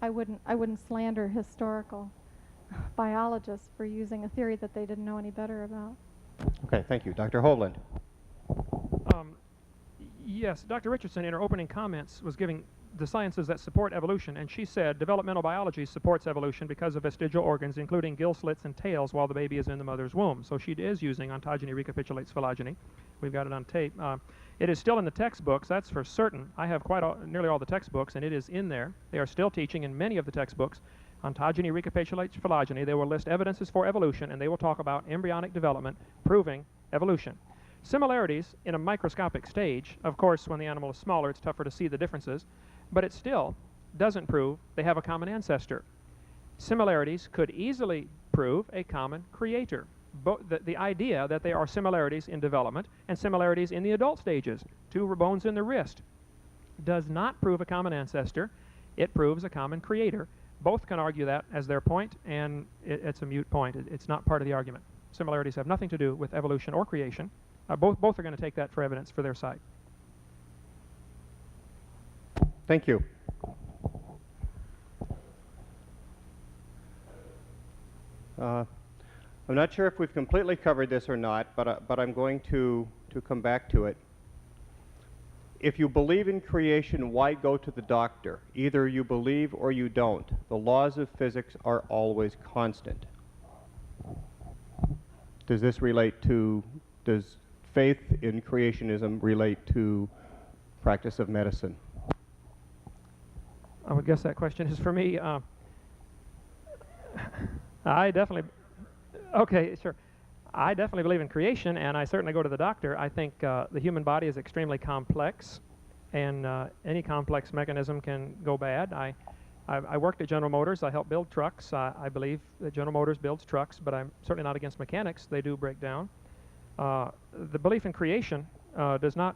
I wouldn't slander historical biologists for using a theory that they didn't know any better about. Okay, thank you. Dr. Hovland. Yes, Dr. Richardson in her opening comments was giving the sciences that support evolution, and she said developmental biology supports evolution because of vestigial organs, including gill slits and tails while the baby is in the mother's womb. So she is using ontogeny recapitulates phylogeny. We've got it on tape. It is still in the textbooks, that's for certain. I have nearly all the textbooks, and it is in there. They are still teaching in many of the textbooks ontogeny recapitulates phylogeny. They will list evidences for evolution, and they will talk about embryonic development proving evolution. Similarities in a microscopic stage, of course, when the animal is smaller, it's tougher to see the differences, but it still doesn't prove they have a common ancestor. Similarities could easily prove a common creator. The idea that there are similarities in development and similarities in the adult stages, two bones in the wrist, does not prove a common ancestor. It proves a common creator. Both can argue that as their point, and it's a moot point. It's not part of the argument. Similarities have nothing to do with evolution or creation. Both are going to take that for evidence for their side. Thank you. I'm not sure if we've completely covered this or not, but I'm going to come back to it. If you believe in creation, why go to the doctor? Either you believe or you don't. The laws of physics are always constant. Does this relate to, does faith in creationism relate to practice of medicine? I would guess that question is for me. I definitely, okay, sure. I definitely believe in creation, and I certainly go to the doctor. I think the human body is extremely complex, and any complex mechanism can go bad. I worked at General Motors. I helped build trucks. I believe that General Motors builds trucks, but I'm certainly not against mechanics. They do break down. The belief in creation does not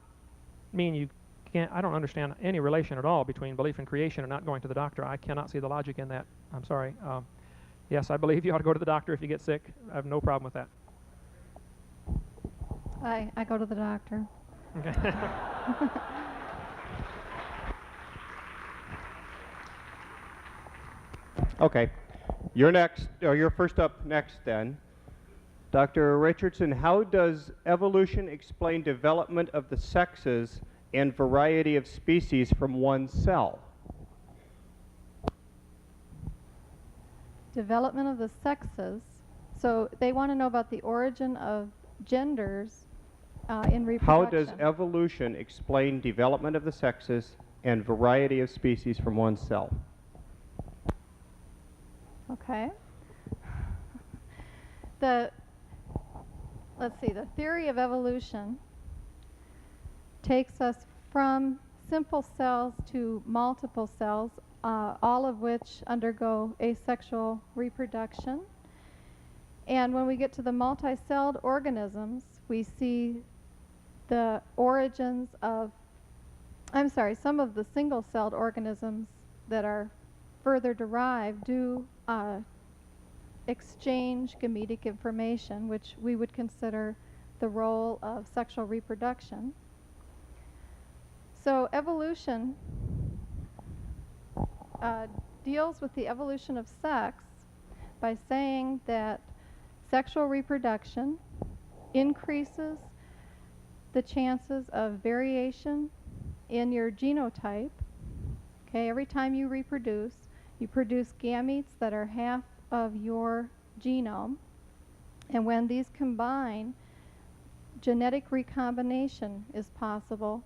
mean you can't. I don't understand any relation at all between belief in creation and not going to the doctor. I cannot see the logic in that. I'm sorry. Yes, I believe you ought to go to the doctor if you get sick. I have no problem with that. I go to the doctor. Okay. Okay. You're next, or you're first up next then. Dr. Richardson, how does evolution explain development of the sexes and variety of species from one cell? Development of the sexes. So they want to know about the origin of genders in reproduction. How does evolution explain development of the sexes and variety of species from one cell? Okay. Let's see, the theory of evolution takes us from simple cells to multiple cells, all of which undergo asexual reproduction. And when we get to the multi-celled organisms, we see the origins of, some of the single-celled organisms that are further derived do exchange gametic information, which we would consider the role of sexual reproduction. So evolution deals with the evolution of sex by saying that sexual reproduction increases the chances of variation in your genotype. Okay, every time you produce gametes that are half of your genome, and when these combine, genetic recombination is possible,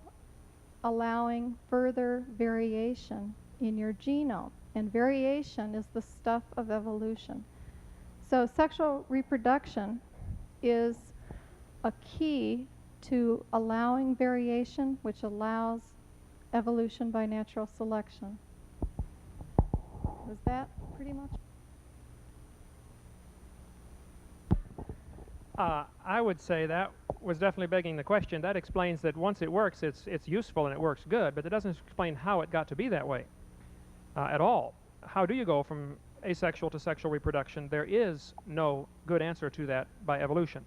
allowing further variation in your genome. And variation is the stuff of evolution. So sexual reproduction is a key to allowing variation, which allows evolution by natural selection. Was that pretty much? I would say that was definitely begging the question. That explains that once it works, it's useful and it works good, but it doesn't explain how it got to be that way at all. How do you go from asexual to sexual reproduction? There is no good answer to that by evolution.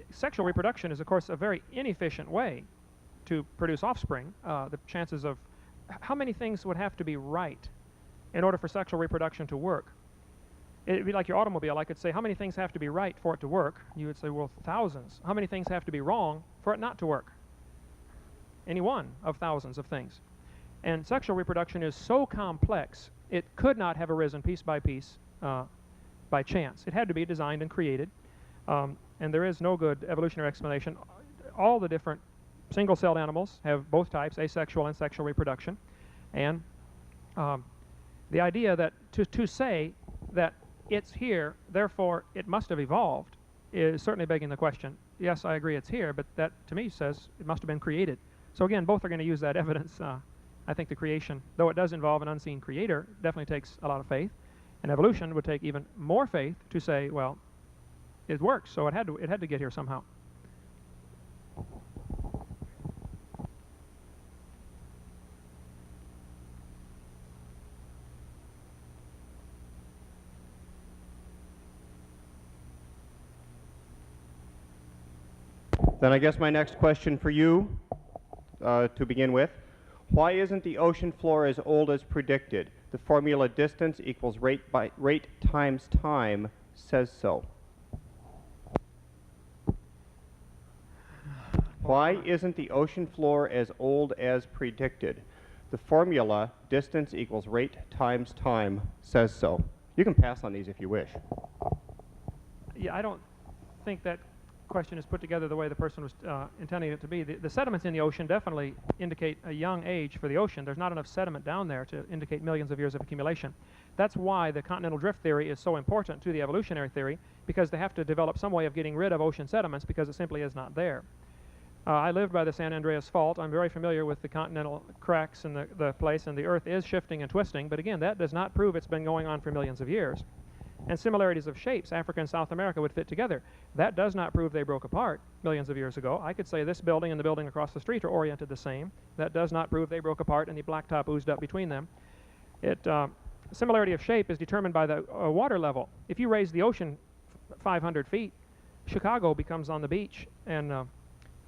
Sexual reproduction is, of course, a very inefficient way to produce offspring. The chances of how many things would have to be right in order for sexual reproduction to work. It'd be like your automobile. I could say, how many things have to be right for it to work? You would say, well, thousands. How many things have to be wrong for it not to work? Any one of thousands of things. And sexual reproduction is so complex, it could not have arisen piece by piece by chance. It had to be designed and created. And there is no good evolutionary explanation. All the different single-celled animals have both types, asexual and sexual reproduction. And the idea that to say that it's here, therefore it must have evolved, is certainly begging the question. Yes, I agree it's here, but that to me says it must have been created. So again, both are going to use that evidence. I think the creation, though it does involve an unseen creator, definitely takes a lot of faith. And evolution would take even more faith to say, well, it works, so it had to get here somehow. Then I guess my next question for you, to begin with, why isn't the ocean floor as old as predicted? The formula distance equals rate times time says so. Why isn't the ocean floor as old as predicted? The formula distance equals rate times time says so. You can pass on these if you wish. Yeah, I don't think that question is put together the way the person was intending it to be. The sediments in the ocean definitely indicate a young age for the ocean. There's not enough sediment down there to indicate millions of years of accumulation. That's why the continental drift theory is so important to the evolutionary theory, because they have to develop some way of getting rid of ocean sediments because it simply is not there. I lived by the San Andreas Fault. I'm very familiar with the continental cracks in the place, and the Earth is shifting and twisting, but again, that does not prove it's been going on for millions of years. And similarities of shapes, Africa and South America would fit together. That does not prove they broke apart millions of years ago. I could say this building and the building across the street are oriented the same. That does not prove they broke apart and the blacktop oozed up between them. Similarity of shape is determined by the water level. If you raise the ocean 500 feet, Chicago becomes on the beach, and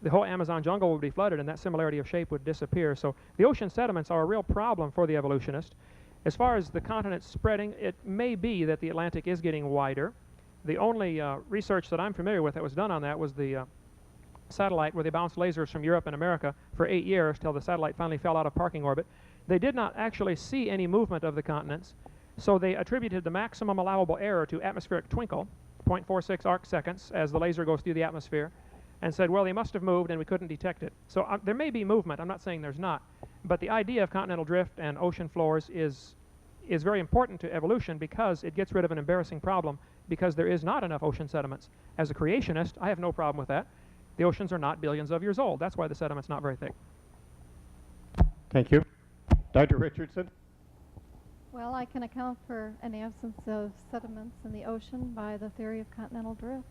the whole Amazon jungle would be flooded, and that similarity of shape would disappear. So the ocean sediments are a real problem for the evolutionist. As far as the continents spreading, it may be that the Atlantic is getting wider. The only research that I'm familiar with that was done on that was the satellite where they bounced lasers from Europe and America for 8 years till the satellite finally fell out of parking orbit. They did not actually see any movement of the continents, so they attributed the maximum allowable error to atmospheric twinkle, 0.46 arc seconds, as the laser goes through the atmosphere, and said, well, they must have moved and we couldn't detect it. So there may be movement. I'm not saying there's not. But the idea of continental drift and ocean floors is very important to evolution because it gets rid of an embarrassing problem because there is not enough ocean sediments. As a creationist, I have no problem with that. The oceans are not billions of years old. That's why the sediment's not very thick. Thank you. Dr. Richardson? Well, I can account for an absence of sediments in the ocean by the theory of continental drift.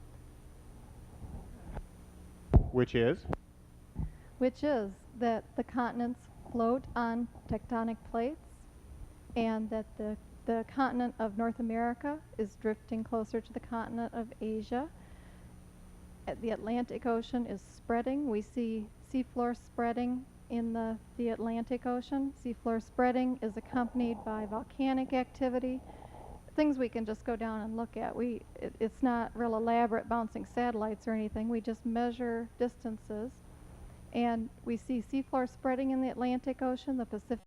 Which is? Which is that the continents float on tectonic plates, and that the continent of North America is drifting closer to the continent of Asia. The Atlantic Ocean is spreading. We see seafloor spreading in the Atlantic Ocean. Seafloor spreading is accompanied by volcanic activity, things we can just go down and look at. It's not real elaborate bouncing satellites or anything. We just measure distances, and we see seafloor spreading in the Atlantic Ocean, the Pacific